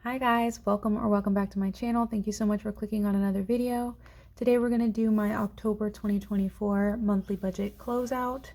Hi guys, welcome back to my channel. Thank you so much for clicking on another video. Today we're going to do my October 2024 monthly budget closeout.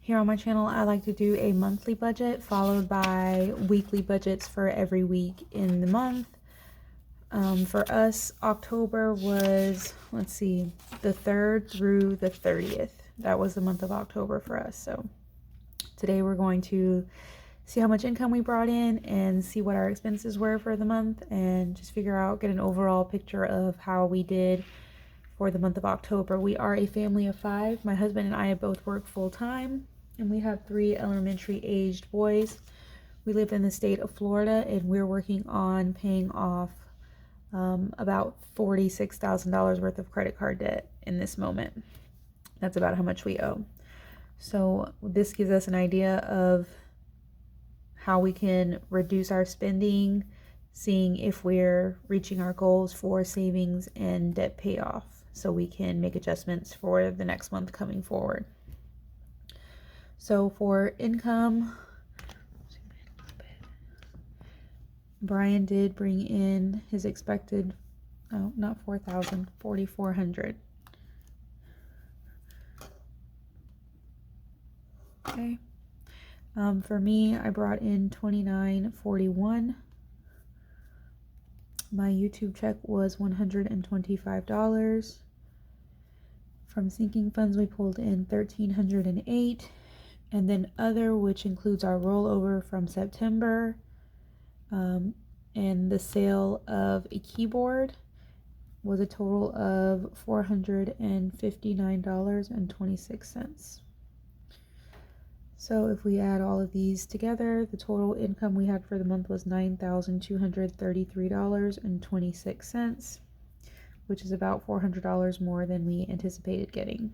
Here on my channel I like to do a monthly budget followed by weekly budgets for every week in the month. For us, October was, let's see, the 3rd through the 30th. That was the month of October for us. So today we're going to see how much income we brought in and see what our expenses were for the month and just figure out, get an overall picture of how we did for the month of October. We are a family of 5. My husband and I both work full-time and we have 3 elementary aged boys. We live in the state of Florida and we're working on paying off about $46,000 worth of credit card debt in this moment. That's about how much we owe. So this gives us an idea of how we can reduce our spending, seeing if we're reaching our goals for savings and debt payoff, so we can make adjustments for the next month coming forward. So for income, Brian did bring in his expected, oh, not 4,000, 4,400. Okay. For me, I brought in $29.41. My YouTube check was $125. From sinking funds, we pulled in $1,308, and then other, which includes our rollover from September, and the sale of a keyboard, was a total of $459.26. So if we add all of these together, the total income we had for the month was $9,233.26, which is about $400 more than we anticipated getting.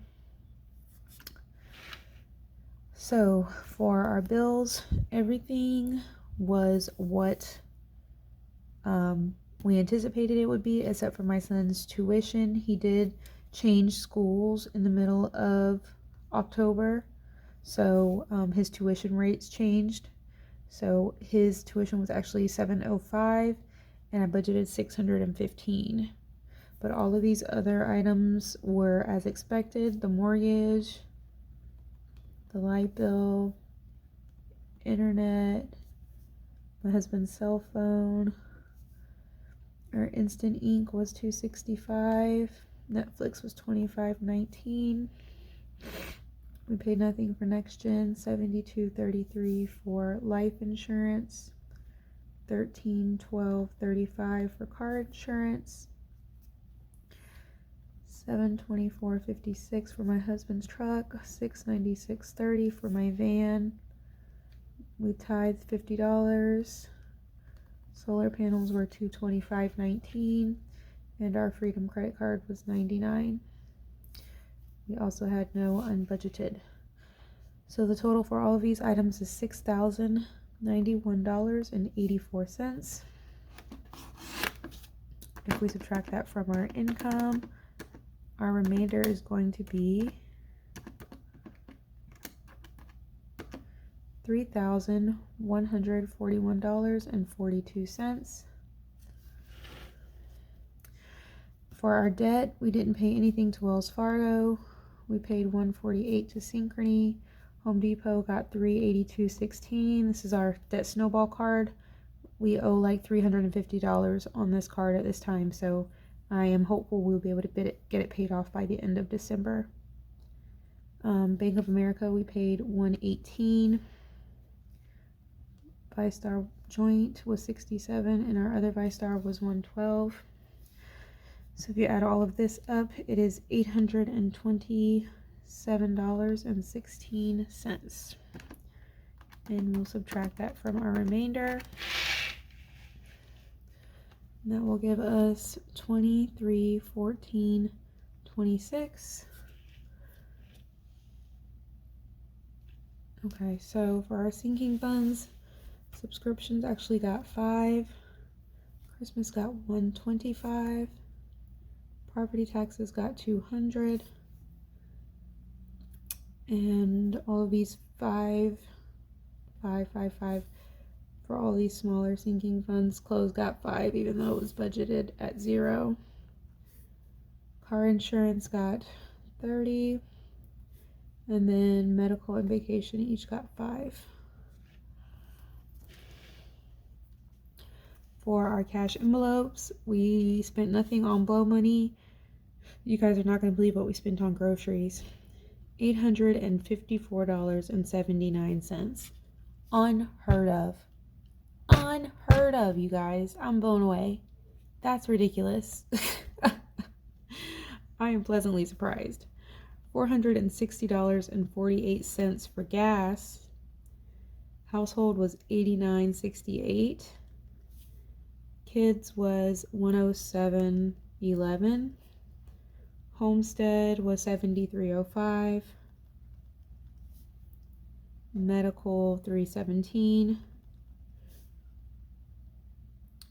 So for our bills, everything was what we anticipated it would be, except for my son's tuition. He did change schools in the middle of October. So his tuition rates changed. So his tuition was actually $705 and I budgeted $615. But all of these other items were as expected: the mortgage, the light bill, internet, my husband's cell phone. Our instant ink was $265. Netflix was $25.19. We paid nothing for next gen, $72.33 for life insurance, $1312.35 for car insurance, $724.56 for my husband's truck, $696.30 for my van. We tithed $50. Solar panels were $225.19, and our Freedom credit card was $99. We also had no unbudgeted. So the total for all of these items is $6,091.84. If we subtract that from our income, our remainder is going to be $3,141.42. For our debt, we didn't pay anything to Wells Fargo. We paid $148 to Synchrony. Home Depot got $382.16. This is our debt snowball card. We owe like $350 on this card at this time, so I am hopeful we'll be able to get it paid off by the end of December. Bank of America, we paid $118. 5-star joint was $67, and our other 5-star was $112. So if you add all of this up, it is $827.16. And we'll subtract that from our remainder. And that will give us $2314.26. Okay, so for our sinking funds, subscriptions actually got 5. Christmas got $125. Property taxes got $200, and all of these 5 for all these smaller sinking funds. Clothes got 5 even though it was budgeted at 0. Car insurance got 30. And then medical and vacation each got 5. For our cash envelopes, we spent nothing on blow money. You guys are not going to believe what we spent on groceries. $854.79. Unheard of. Unheard of, you guys. I'm blown away. That's ridiculous. I am pleasantly surprised. $460.48 for gas. Household was $89.68. Kids was $107.11. Homestead was $73.05. Medical $317.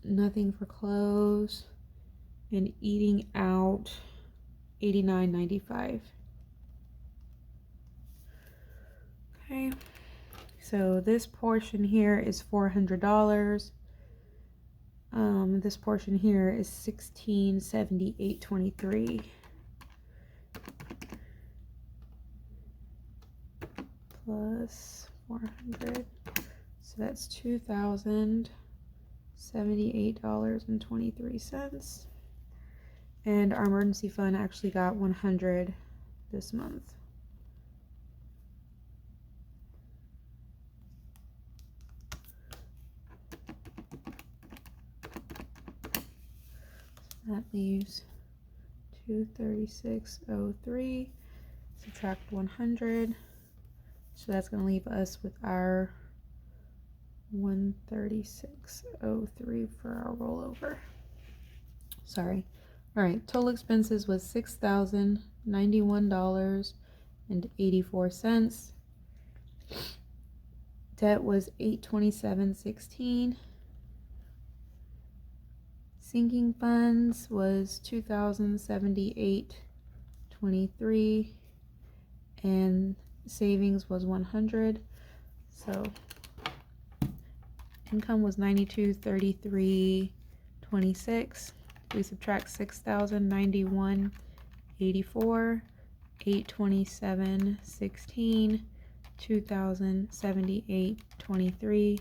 Nothing for clothes. And eating out $89.95. Okay, so this portion here is $400. This portion here is $1678.23. Plus 400, so that's $2,078.23. And our emergency fund actually got 100 this month. That leaves $236.03. Subtract 100. So that's going to leave us with our $136.03 for our rollover. Sorry. All right. Total expenses was $6,091.84. Debt was $827.16. Sinking funds was $2,078.23, and savings was 100. So income was $92,3326. We subtract $6,091.84, $827.16, $2,078.23,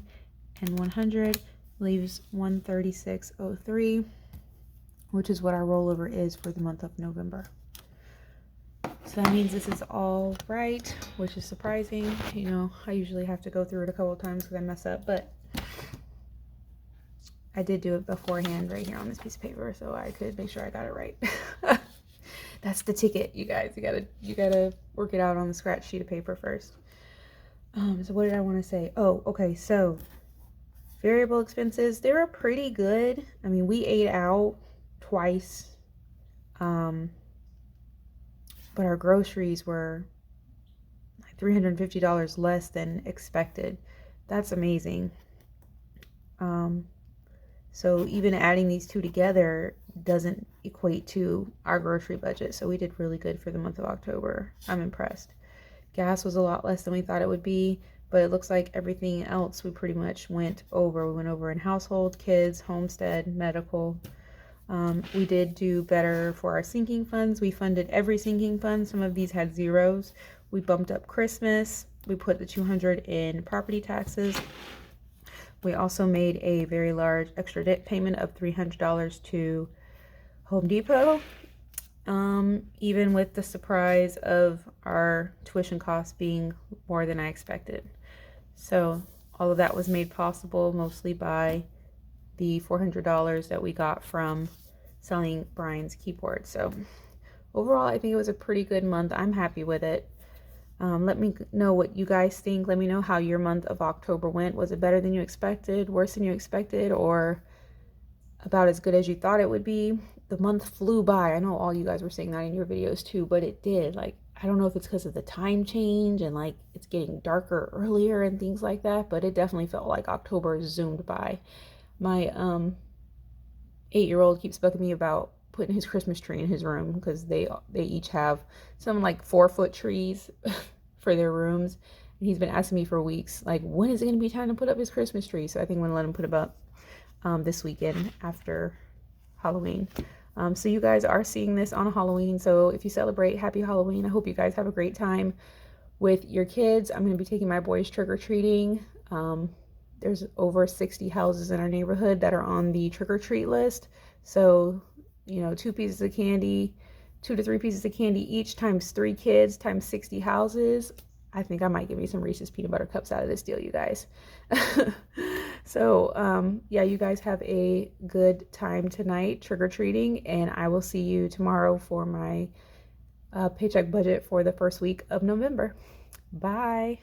and 100. Leaves $136.03, which is what our rollover is for the month of November. So that means this is all right, which is surprising. You know, I usually have to go through it a couple of times because I mess up, but I did do it beforehand right here on this piece of paper, so I could make sure I got it right. That's the ticket, you guys. You gotta work it out on the scratch sheet of paper first. So what did I want to say? Oh, okay, so variable expenses, they were pretty good. I mean, we ate out twice, but our groceries were like $350 less than expected. That's amazing. So even adding these two together doesn't equate to our grocery budget. So we did really good for the month of October. I'm impressed. Gas was a lot less than we thought it would be, but it looks like everything else we pretty much went over. We went over in household, kids, homestead, medical. We did do better for our sinking funds. We funded every sinking fund. Some of these had zeros. We bumped up Christmas. We put the $200 in property taxes. We also made a very large extra debt payment of $300 to Home Depot. Even with the surprise of our tuition costs being more than I expected. So all of that was made possible mostly by the $400 that we got from selling Brian's keyboard. So overall, I think it was a pretty good month. I'm happy with it. Let me know what you guys think. Let me know how your month of October went. Was it better than you expected, worse than you expected, or about as good as you thought it would be? The month flew by. I know all you guys were saying that in your videos too, but it did. Like, I don't know if it's because of the time change and like it's getting darker earlier and things like that, but it definitely felt like October zoomed by. My 8-year-old keeps bugging me about putting his Christmas tree in his room because they each have some like 4-foot trees for their rooms. And And he's been asking me for weeks, like, when is it going to be time to put up his Christmas tree? So I think I'm going to let him put it up this weekend after Halloween. So you guys are seeing this on Halloween. So if you celebrate, happy Halloween. I hope you guys have a great time with your kids. I'm going to be taking my boys trick-or-treating. There's over 60 houses in our neighborhood that are on the trick-or-treat list. So, you know, 2 pieces of candy, 2 to 3 pieces of candy each times 3 kids times 60 houses. I think I might give me some Reese's peanut butter cups out of this deal, you guys. So, yeah, you guys have a good time tonight trick-or-treating, and I will see you tomorrow for my paycheck budget for the first week of November. Bye.